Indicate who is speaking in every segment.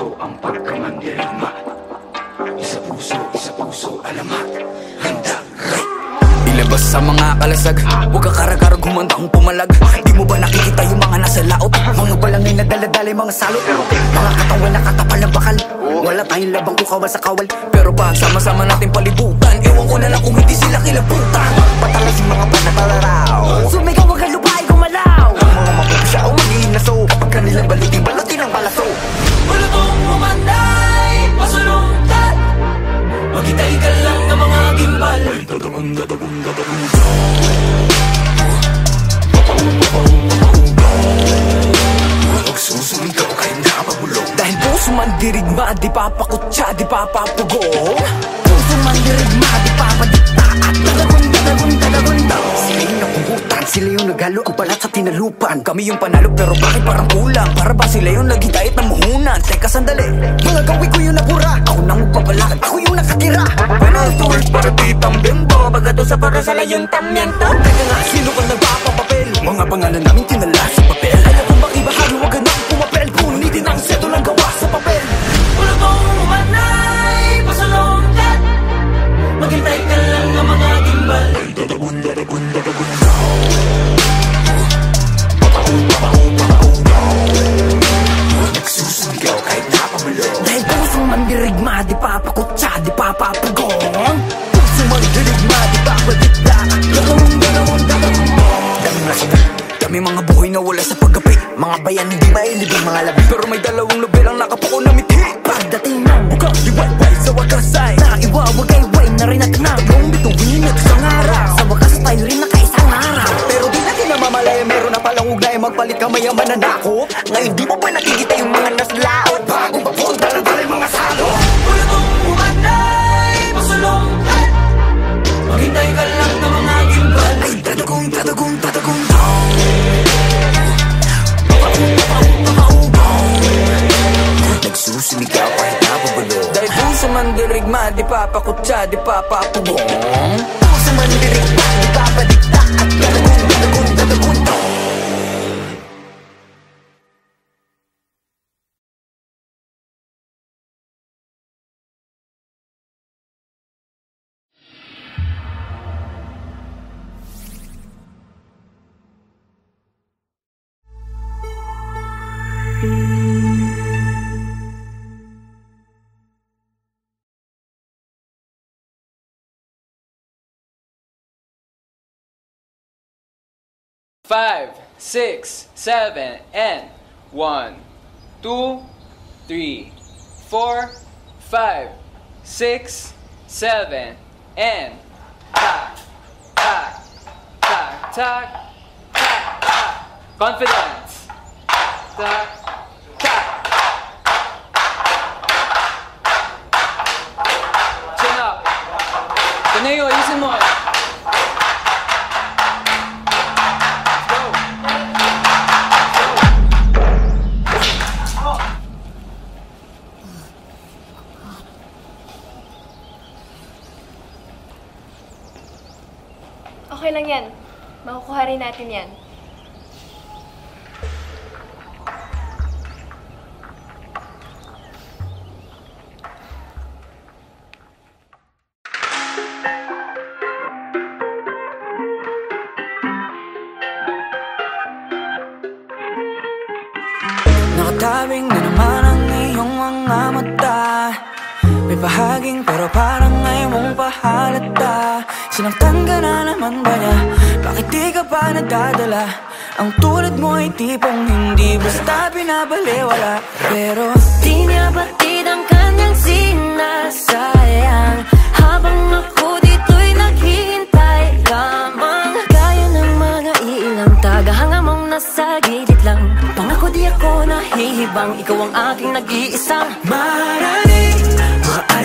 Speaker 1: puso ang pagkamandirigma. Isa puso, alamat, handa. Ilabas sa mga kalasag, huwag ka karagarag, humanda kong pumalag. Di mo ba nakikita yung mga nasa laot? Mga balangin na daladala, mga salot. Mga katawan na katapal ng bakal. Wala tayong labang kukawal sa kawal. Pero pag sama-sama natin palibutan, ewan ko na lang kung hindi sila kilabutan. Patalas yung mga panatalaraw, sumigaw wag ka lupay gumalaw. Ang mga mapupusya o magiging naso, kapag kanilang balutin ang balaso. Balutong umanday, pasulungkat, maghintay ka lang ng mga gimbal. Magsusumigaw kayo napabulong. Dahil puso man dirigma, di papakutsa, di papapugong. Puso man dirigma, di papadikta, at dadagunda. Sila yung nakuhutan, sila yung naghalo ang balat sa tinalupan. Kami yung panalo pero bakit parang kulang? Para ba sila yung naghintayat ng muhunan? Teka sandali, mga gawi ko yung nabura. Ako nang magpapalakad, ako yung nakatira. Buenos tours para di tambembo, bagato sa para sa layong tamyento. Teka nga, sino ba nagpapapapel? Mga pangalan namin tinala sa papel. Alam kong bang ibahagi, wag ka nang pumapel. Punitin ang seto lang gawa sa papel. Bulutong umanay, pasulungkat, maghintay ka lang ng mga gimbal. Nagsusumigaw kahit napamulong. Dahil puso man dirigma, di papakutsa, di papapagong. Puso man dirigma, di papadikla, kami mga buhay na wala sa paggapi. Mga bayan hindi mailibing mga labi, pero may dalawang lubel ang nakapuko na miti. Pagdating ng buka, liwayway sa wakas ay naiwawagayway na rin at nagong bituin at isang araw. Sa wakas tayo rin nakaisang araw. Pero di natin namamalaya, meron na palang ugnay. Magpalit ka maya mananako. Ngayon di mo pa nakikita yung mga naslaot. Bagong papunta ng dali mga salo. Bulutong umanay, pasulungkat, maghintay ka lang ng mga gimbal. Ay dadagong nagsusumigaw kahit napabulong. Dahil puso man dirigma, di papakutsa, di papapugong. Puso man dirigma, di papadikta, at dadagong.
Speaker 2: Five, 6, 7, and 1, 2, 3, 4, 5, 6, 7, and tak, tak, tak, tak, tak, tak. Confidence. Tak, tak. Chin up. Taneo, ayusin mo.
Speaker 3: Okay lang yan. Makukuha rin natin yan.
Speaker 1: Nakatabing na naman ang iyong mga mata. May bahaging pero parang ngayon mong pahalata. Sinaktan ka na naman ba niya? Bakit di ka pa nadadala? Ang tulad mo ay tipong hindi basta binabaliwala. Pero
Speaker 4: di niya batid ang kanyang sinasayang, habang ako dito'y naghihintay lamang. Gaya ng mga iilang tagahanga mong nasa gilid lang. Pangako di ako nahihibang, ikaw ang aking nag-iisang
Speaker 1: maaaring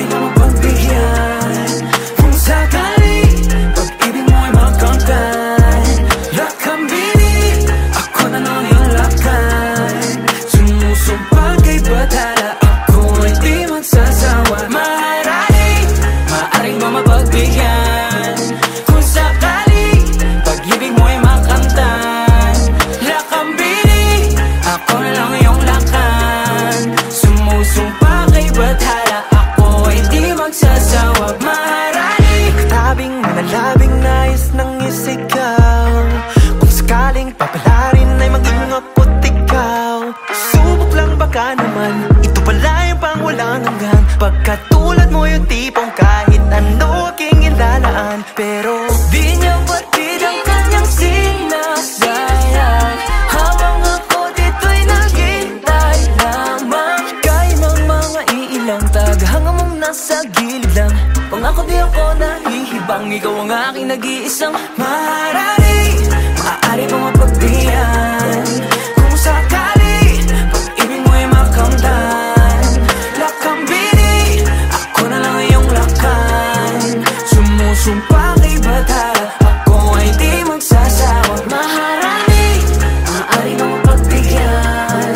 Speaker 1: mo mapagbigyan. Kung sakali pag-ibig mo ay magkamtan, lakambini ako na lang yung lakan. Sumusumpang kay batala, ako ay di magsasawa. Maaaring mo mapagbigyan. Kung sakali pag-ibig mo ay magkamtan, lakambini ako na lang yung lakan. Sumusumpang bathala, ako ay di magsasawa maharani.
Speaker 5: Tabing manalabing nais ng isigaw, kung sakaling papalarin ay maging ako't ikaw. Subok lang baka naman, ito pala yung pang walang hanggan. Pagkatulad mo yung tipong kahit ano aking ilalaan, pero
Speaker 1: di niya batid ang kanyang sinasayang, habang ako dito'y naghintay lamang.
Speaker 5: Gaya ng mga iilang tagahanga mong nasa gilid lang. Pangako di ako nahihibang, ikaw ang aking nag-iisang
Speaker 1: maharani. Maaari mo mapagbihan kung sakali pag-ibig mo'y makamtan. Lakambini, ako na lang iyong lakan. Sumusumpa kay bathala, ako ay di magsasawa maharani. Maaari mo mapagbigyan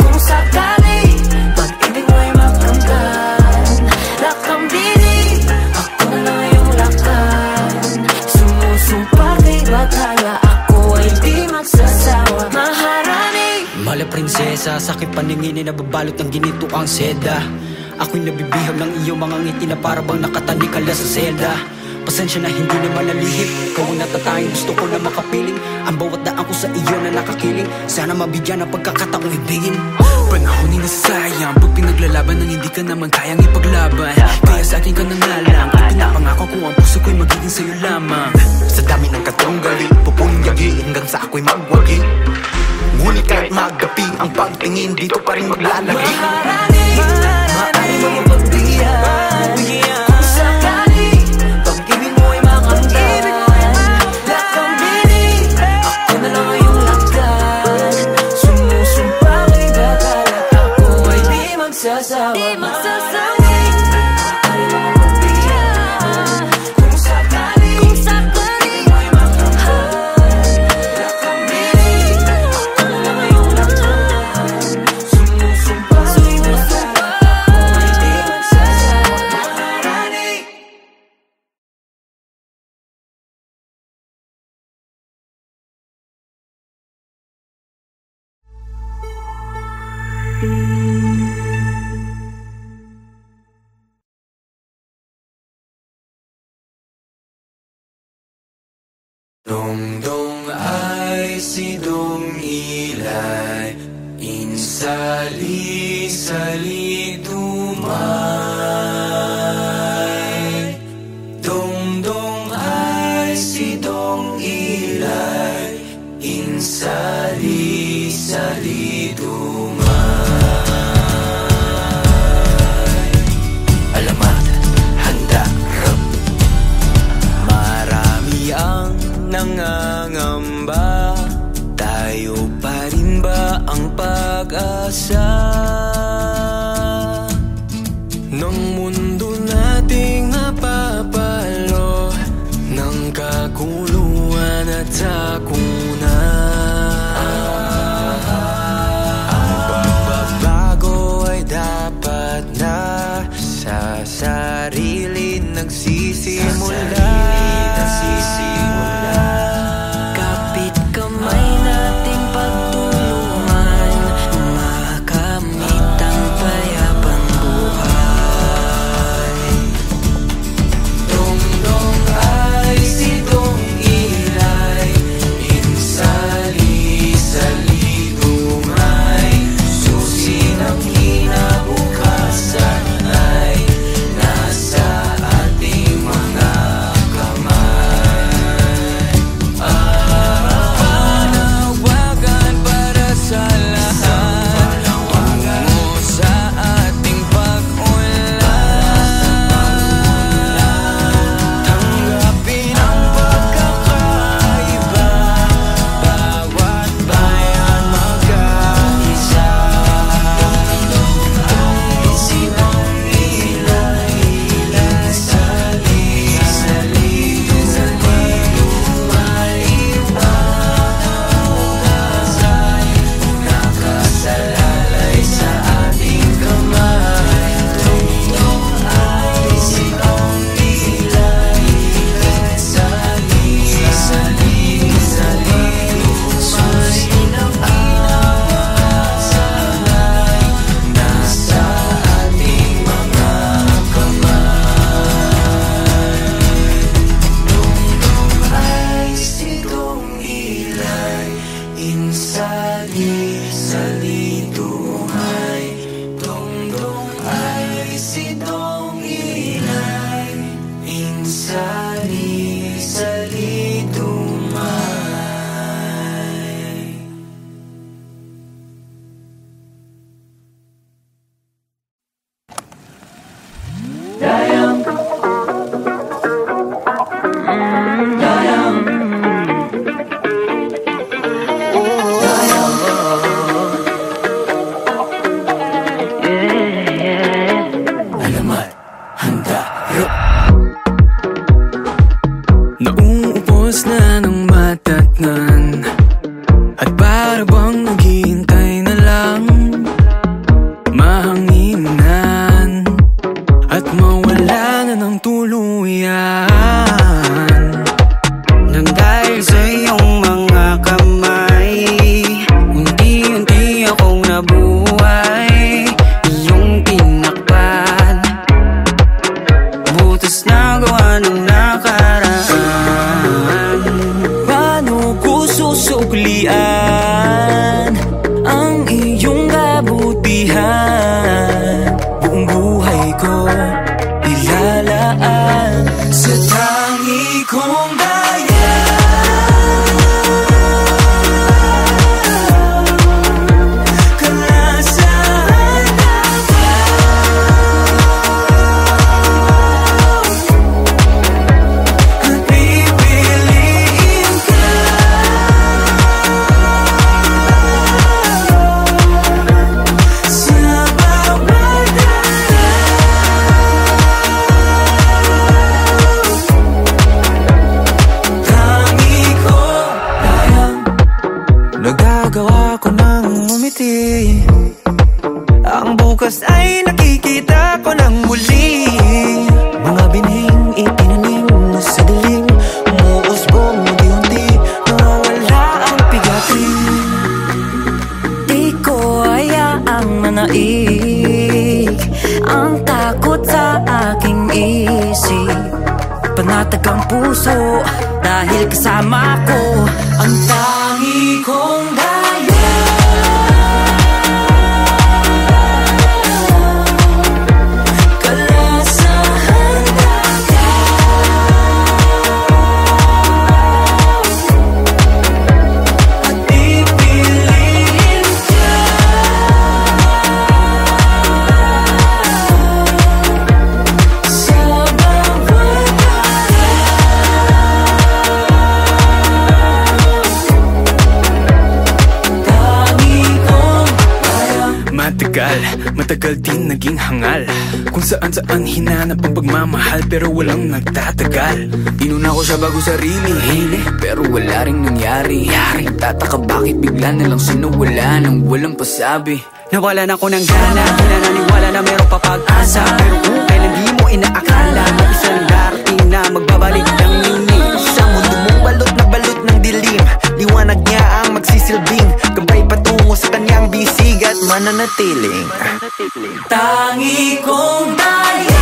Speaker 1: kung sakali pag-ibig mo'y makamtan. Lakambini, ako na lang iyong lakan. Sumusumpa kay bathala, ako ay di magsasawa maharani.
Speaker 2: Mala prinsesa, sakit paningin na babalot ng ginito ang seda. Ako'y nabibihag ng iyong mga ngiti na parabang nakatanikala sa selda. Pasensya na hindi naman nalihip, ikaw ang natatanging gusto ko na makapiling. Ang bawat daan ko sa iyo na nakakiling, sana mabigyan ng pagkakataong ibigin.
Speaker 6: Panahon ay nasasayang pag pinaglalaban ng hindi ka naman kayang ipaglaban. Kaya sa akin ka nangalang, at pinapangako ko ang puso ko'y magiging sa'yo lamang.
Speaker 5: sa dami ng katunggali, pupunyagi hanggang sa ako'y magwagi. Ngunit kahit magapi ang pagtingin, dito pa rin maglalagi.
Speaker 1: Maharani, maaari mo mapagbigyan kung sakali pag-ibig mo'y makamtan. Lakambini, ako na lang iyong lakan. Sumusumpa kay bathala, ako ay di magsasawa. Maaari mo mapagbigyan kung sakali pag-ibig mo'y makamtan. Lakambini, ako na lang iyong lakan. Sumusumpa kay bathala, ako ay di magsasawa. Maharani.
Speaker 7: Dongdong ay si Dong Ilay, insali-sali dumay. Dongdong ay si Dong Ilay, insali-sali dumay. Alamat, handa, rap. Marami ang nangangamba, tayo pa rin ba ang pag-asa ng mundo nating napapalo ng kaguluhan at sakunan? Ang pagbabago ay dapat na sa sarili nagsisimula. Kapit kamay nating pagtulungan, makamit ang payapang buhay. Dongdong ay si Dong Ilay, insali-sali dumay. Susi ng kinabukasan ay nasa ating mga
Speaker 6: Nauubos na ng matatnan at para bang naghihintay na lang mahanginan at mawala na ng tuluyan.
Speaker 2: Nang dahil sa iyong mga kamay, unti-unti akong nabuhay. Iyong tinakpan, butas na gawa ng nakaraan. Paano ko susuklian ang iyong kabutihan? Buong buhay ko ilalaan sa tangi kong
Speaker 5: nagagawa ko nang umiti. Ang bukas ay nakikita ko ng muli. Mga binhing itinanim sa dilim, umuusbong unti-unti, nawawala ang pigatin.
Speaker 4: Di ko hayaang manaig ang takot sa aking isip. Panatag ang puso dahil kasama ko ang tangi kong daya. Kalasahan at pipiliin ka sa bawat
Speaker 6: matagal din naging hangal. Kung saan hinanap ang pagmamahal, pero walang nagtatagal. Inuna ko siya bago sarili, pero wala ring nangyari. Tataka bakit bigla nalang sinawala nang walang pasabi.
Speaker 2: Nawalan ako ng gana, di na naniwala na meron pa pag-asa. Pero kung kailan di mo inaakala na isang darating na magbabalik ng linis.
Speaker 5: Sa mundo mong balot na balot ng dilim, liwanag niya ang magsisilbing gabay patungo sa kanyang bisig at mananatiling.
Speaker 4: tangi kong daya.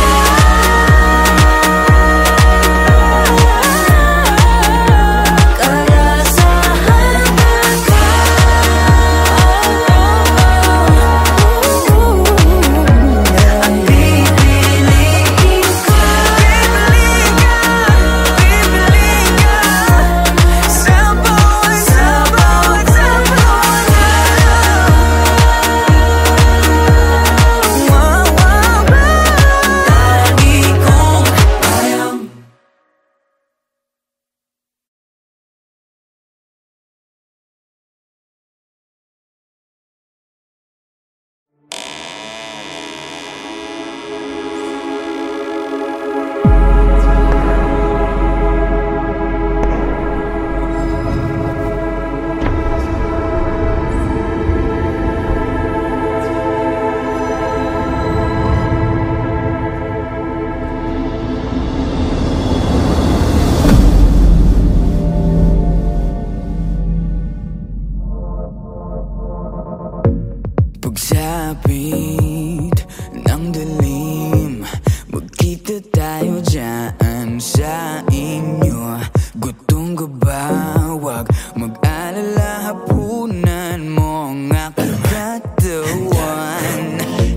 Speaker 7: Pagsapit ng dilim, magkita tayo dyan sa inyo. Gutong gabawag, mag-alala, hapunan mo ang aking katawan.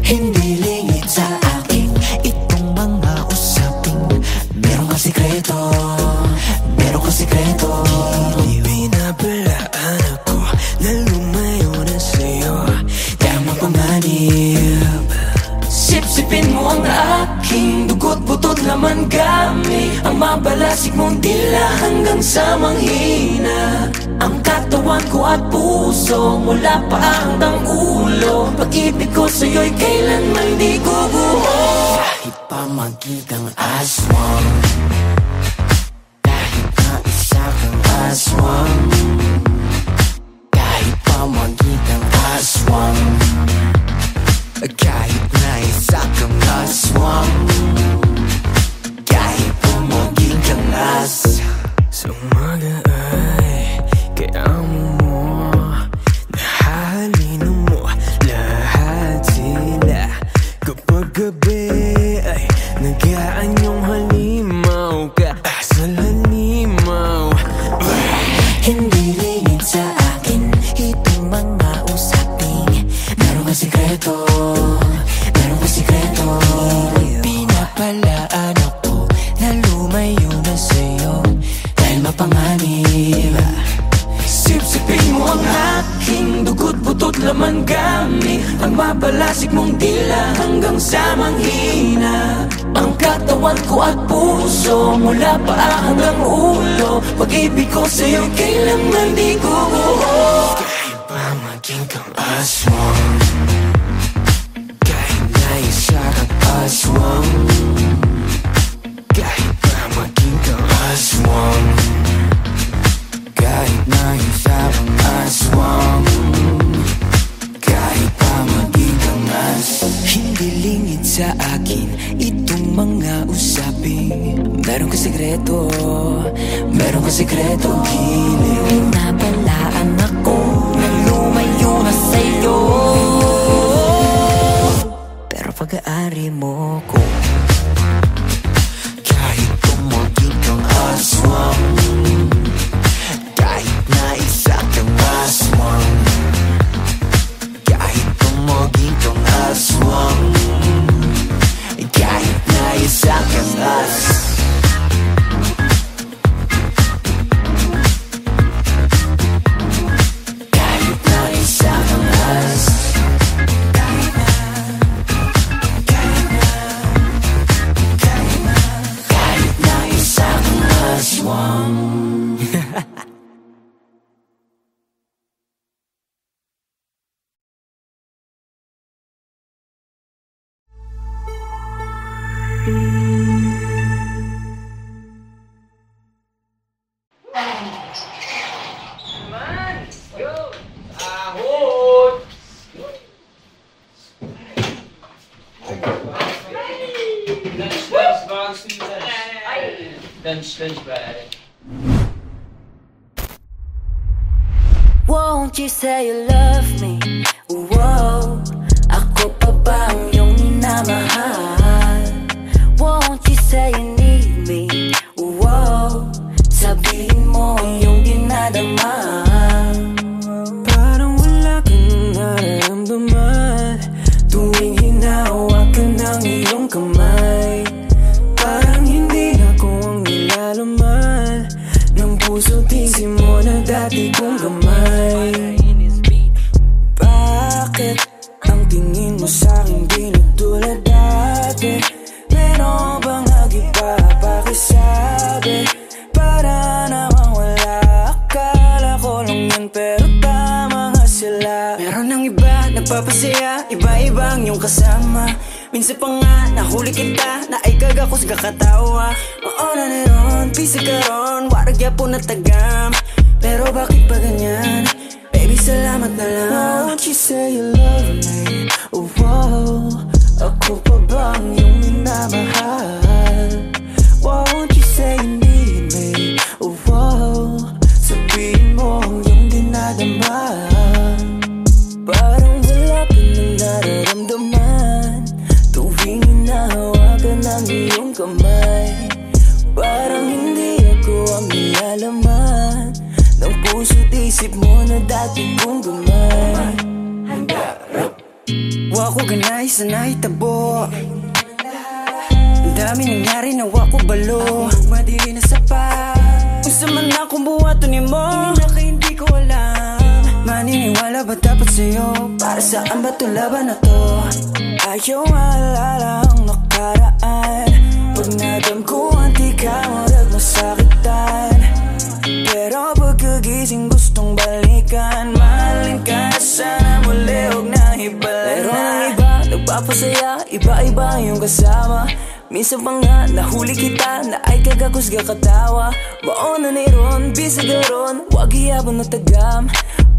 Speaker 5: Hindi lingit sa akin itong mga usaping meron ka sikreto, meron ka sikreto.
Speaker 7: Hindi binabalaan ako na lumayo na sa'yo.
Speaker 5: Sip-sipin mo ang
Speaker 1: aking dugo't butot laman gamit ang mabalasik mong dila hanggang sa manghina. Ang katawan ko at puso mula pa hanggang ulo, pag-ibig ko sa'yo'y kailanman di guguho. Kahit pa magiging aswang, kahit na isa kang aswang, kahit pa magiging aswang, kahit na isa kang aswang, kahit pa magiging as.
Speaker 6: Sa umaga ay kailangan mo, nahalina mo lahat sila. Kapag gabi ay nag-aanyong halimaw ka sa halimaw.
Speaker 1: Hindi lingid sa akin itong mga usaping meron ka sikreto, meron ka sikreto. Pinapalaan ako na lumayo na sa'yo dahil mapanganib. Sipsipin mo ang aking dugo't butot laman gamit ang mabalasik mong dila hanggang sa manghina. Ang katawan ko at puso mula pa hanggang ulo, pag-ibig ko sa'yo kailanman di guguho. Kahit pa maging kang aswang, kahit na isa kang aswang, kahit pa maging kang aswang, kahit na isa kang aswang, kahit pa maging kang as. Hindi lingid sa akin itong mga usaping meron ka sikreto, meron ka sikreto. Giliw nabalaan ako na lumayo na sa'yo, pero pag-aari mo ko. Kahit tumagin kang aswang, kahit na isa kang aswang, kahit tumagin kang aswang, kahit na isa kang as. Kahit na isa kang as. Kahit na, kahit na, kahit na, kahit na isa kang aswang.
Speaker 4: Won't you say you love me? Whoa, ako pa ba ang iyong minamahal? Won't you say you need me? Whoa, sabihin mo ang iyong dinadama.
Speaker 5: Parang wala kang nararamdaman tuwing hinahawakan ng iyong kamay. Parang hindi ako ang nilalaman ng puso't isip mo na dati kong gamay. Bakit ang tingin mo sa'kin di na tulad dati? Meron bang nag-iba pakisabi? Para namang wala, akala ko lang yan pero tama nga sila.
Speaker 2: Meron ng iba, nagpapasaya, iba-ibang yung kasama. Minsan pa nga, nahuli kita, naikag ako sa kakatawa. Maona na ron, pisa ka ron, waragya po na tagam. Pero bakit pa ganyan? Baby, salamat na lang.
Speaker 5: Won't you say you love me? Oh, wow. Ako pa ba ang iyong minamahal? Won't you say you need me? Oh, wow. Sabihin mo ang iyong dinadama. Parang wala ka nang nararamdaman tuwing hinahawakan ng iyong kamay. Parang hindi ako ang nilalaman ng puso't isip mo na dati kong gamay.
Speaker 2: Wako ganay sa naitabo, ang dami nangyari na wako balo. Madili na sapat, kung saan man akong buhato ni mo, hindi ko alam. Maniniwala ba dapat sa'yo? Para saan ba to laban na to?
Speaker 1: Ayaw maalala ang nakaraan. Pag nadamkuhan di ka marag masakitan. Pero pagkagising gustong balikan. Mahalin ka sana muli, huwag na hibala. Pero ang iba nagpapasaya, iba-iba yung kasama. Minsan pa nga nahuli kita na ay kagakusga katawa. Baon na ron, bisag ron, wag iyabon na tagam.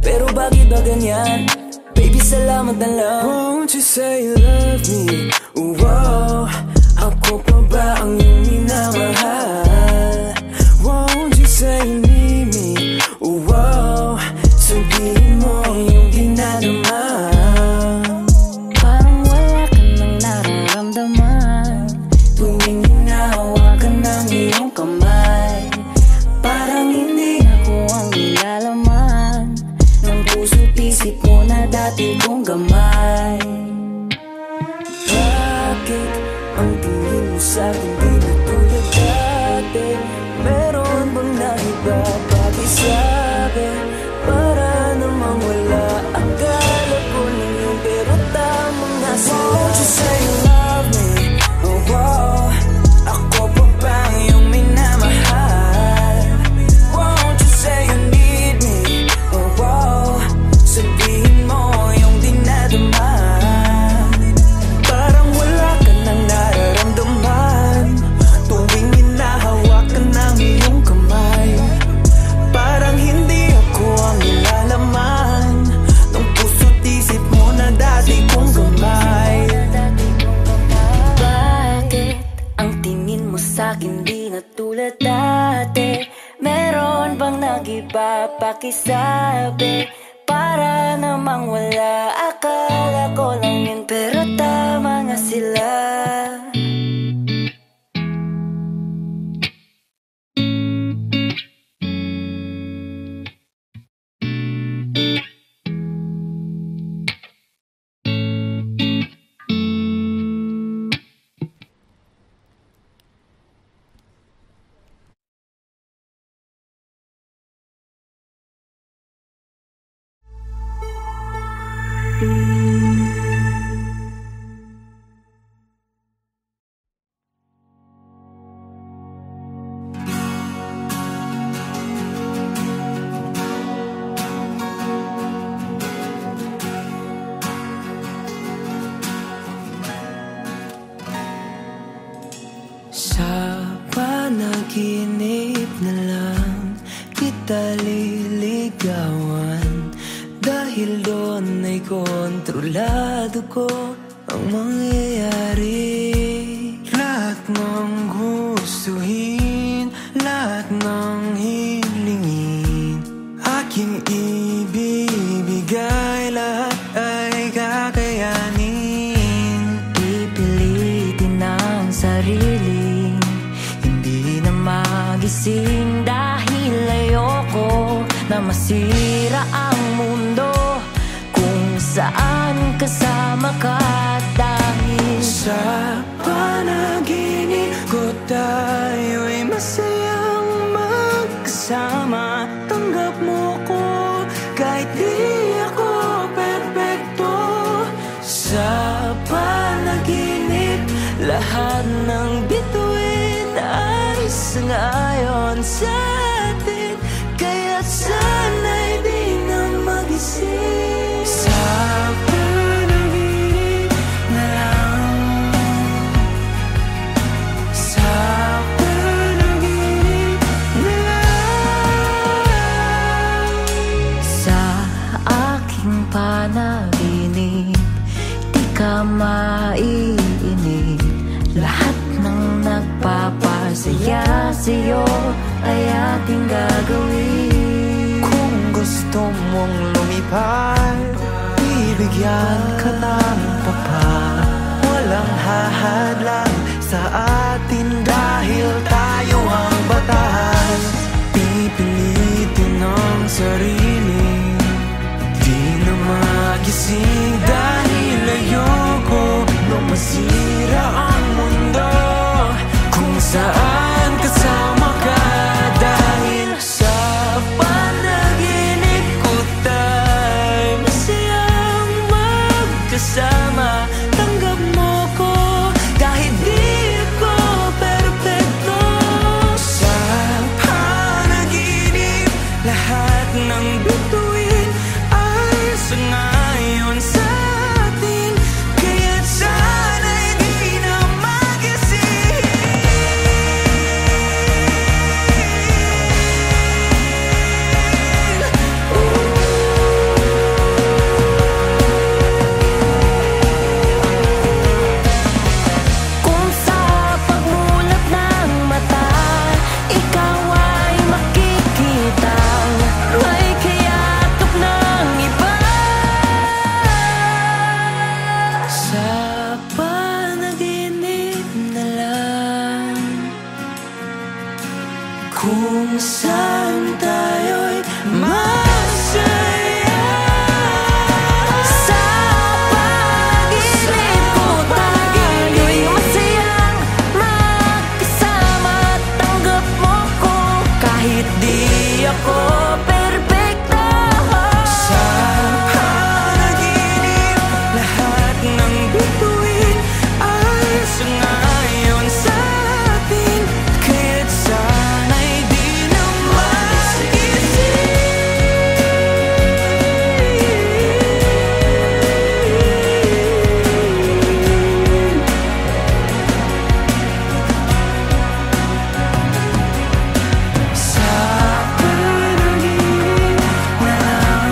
Speaker 1: Pero bakit ba ganyan? Baby, salamat na lang. Won't you say you love me? Wow, ako pa ba ang iyong minamahal? Won't you say you need me? Wow, sabihin mo yung dinadaman.
Speaker 4: Parang wala ka nang nararamdaman
Speaker 1: Tuwing hinahawakan ng iyong kamay.
Speaker 4: Parang hindi ako ang nilalaman ng puso't isip mo na dati kong gamay.
Speaker 1: Bakit ang tingin mo sa'kin di na tulad dati? Meron bang naiba pakisabi? Para namang wala, akala ko lang yun, pero tama nga sila. Won't you say you love me? Oh wow, ako pa ba ang iyong minamahal? Won't you say you need me? Oh wow, sabihin mo yung dinadaman. Parang wala ka nang nararamdaman tuwing hinahawakan ng iyong kamay. Parang hindi ako ang nilalaman ng puso't isip mo na dati kong gamay.
Speaker 4: Bakit ang tingin mo sa'kin di na tulad dati? Meron bang nag-iba pakisabi? Para namang wala, akala ko lang yun, pero tama nga sila.
Speaker 1: Sa panaginip na lang kita liligawan. Dahil doon ay kontrolado ko ang mangyayari. Lahat ng gustuhin, lahat ng hilingin, aking ibibigay, lahat ay kakayanin.
Speaker 4: Pipilitin ang sarili, hindi na magising, dahil ayoko na masira ang mundo kung saan kasama ka. Dahil
Speaker 1: sa panaginip ko tayo'y masayang magkasama. Tanggap mo ko kahit di ako perfecto. Sa panaginip lahat ng bituin ay sangayon sa atin. Kaya sana'y di na magising. Sa panaginip na lang, sa panaginip na lang.
Speaker 4: sa aking panaginip, di ka maiinip. Lahat ng nagpapasaya sa'yo ay ating gagawin.
Speaker 5: Kung gusto mong lumipad, bibigyan ka ng papat. Walang hahadlang sa atin dahil tayo ang batas.
Speaker 1: Pipilitin ang sarili, di na magising, dahil ayoko na masira ang mundo kung saan kasama ka. Dahil sa panaginip ko tayo masayang magkasama. Tanggap
Speaker 5: kung saan tayo'y masaya.
Speaker 4: Sa pag-ibig ko tayo'y masayang magkasama. Tanggap mo ko kahit di ako perfecto.
Speaker 5: Sa panaginip, lahat ng bituin ay sangayon sa atin. Kaya't sana'y di na mag-isip. Sa panaginip na lang,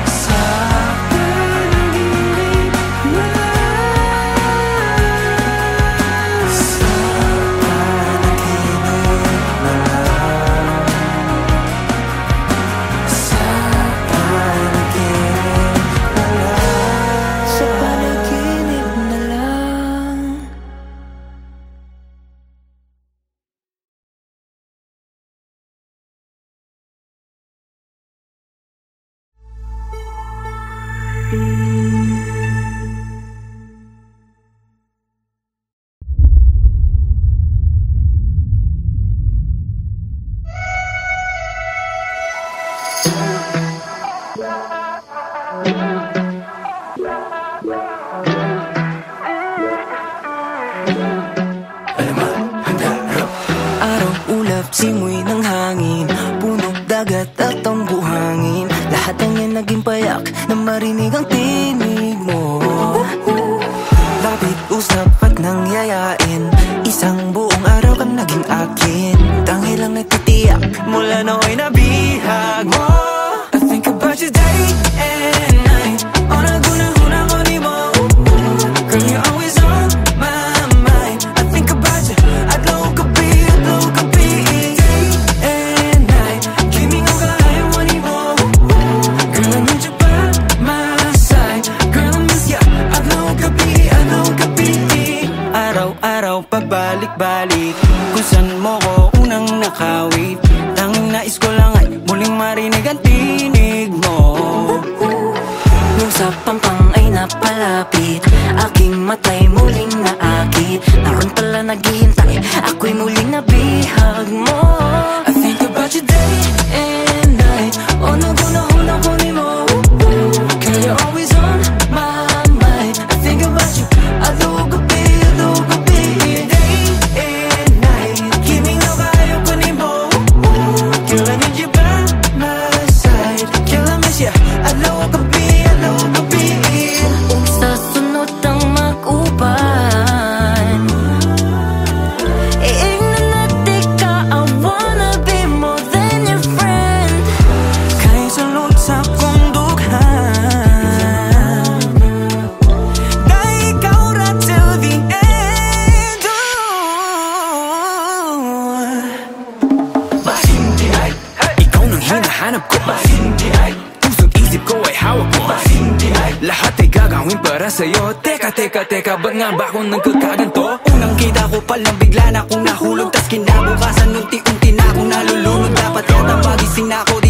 Speaker 5: sa panaginip na lang, sa panaginip na lang, sa panaginip na lang, sa panaginip na lang. Araw, ulap, simoy ng hangin, puno, dagat at ang buhangin. Lahat ng yan naging payak na marinig ang tinig mo. Lapit, usap at nangyayain, isang buong araw kang naging akin. Tangil lang nagtitiyak mula nooy nabihag mo. I think about you day and night, on a guna-huna ko ni mo. Girl, you're always on my mind. I think about you, adlaw gabi, day and night. Kimi nga kaya mo ni mo. Girl, I need you by my side. Girl, I miss ya, adlaw gabi, araw-araw pabalik-balik. Kung saan mo ko unang nakawit, tanging nais ko lang ay muling marinig ang tinig mo. Nung sa pampang ay napalapit, aking matay muling naakit. Naroon pala naghihintay, ako'y muling nabihag mo. I think about you day and night, o naguna-huna ko ni mo. Girl, you're always on my mind. I think about you, adlaw gabi, day and night. Kimi nga kaya ko ni mo. Girl, I need you by my side. Girl, I miss ya, adlaw gabi.
Speaker 4: Sa sunod ang mag-uban, iingnan natin ka. I wanna be more than your friend.
Speaker 5: Kahit sulod sa kong dughan, dahil ikaw ra till the end.
Speaker 6: Mahindihay, ikaw nang hinahanap ko. Mahindihay, pusong isip ko ay hawak mo. Mahindihay, lahat ay gagawin para sa'yo. Teka, ba't nga ba ako nagkakaganto?
Speaker 2: Unang kita ko palang bigla na akong nahulog, tas kinabukasan unti-unti na akong nalulunod. Dapat yata magising na ako.